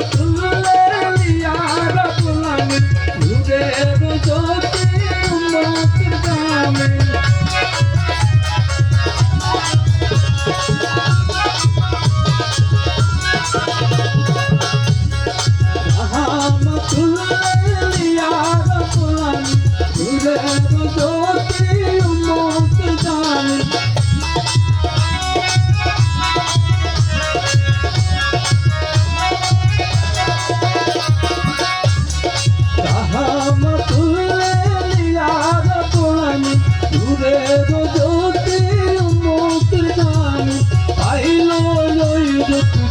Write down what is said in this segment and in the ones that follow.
দিন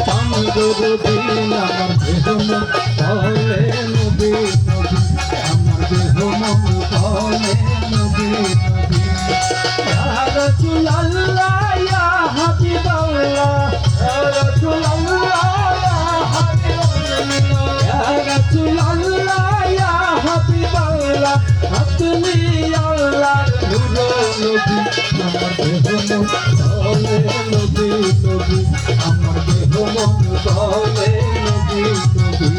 আমার দেহ বলে নবী নবী আমার দেহ বলে নবী নবী ইয়া রাসূলুল্লাহ ইয়া হাবিবাল্লাহ ইয়া রাসূলুল্লাহ ইয়া হাবিবাল্লাহ ইয়া রাসূলুল্লাহ ইয়া হাবিবাল্লাহ আপনি আল্লাহর নূর নবী আমার দেহ বলে নবী নবী আমার দেহ বলে নবী নবী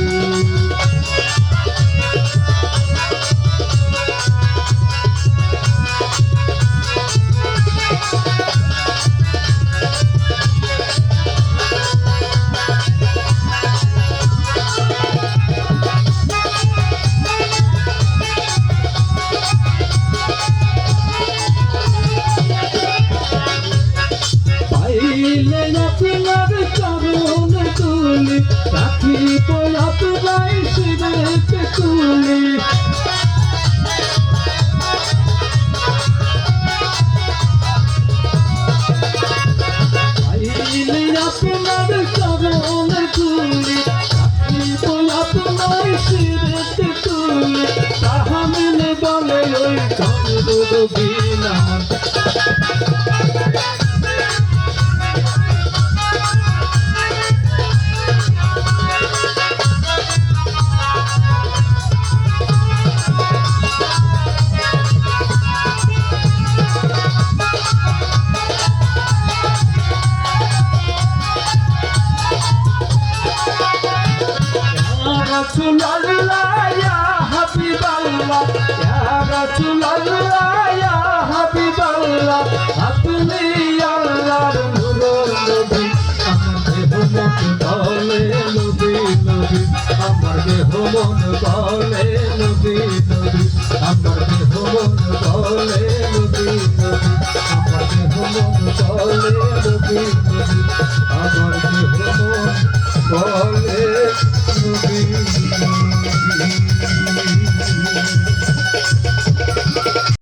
রাখিব আপনার শিরকে তুলি আইলে আপনার চরণে তুলি রাখিব আপনার শিরকে তুলি তাহামিনে বলে ওই চন্দ্রবীণ Rasulullah ya Habiballah ya Rasulullah ya Habiballah apni Allahর নূর নবী আমার দেহ বলে নবী নবী আমার দেহ বলে নবী নবী আমার দেহ বলে নবী নবী আমার দেহ বলে নবী নবী আমার দেহ বলে নবী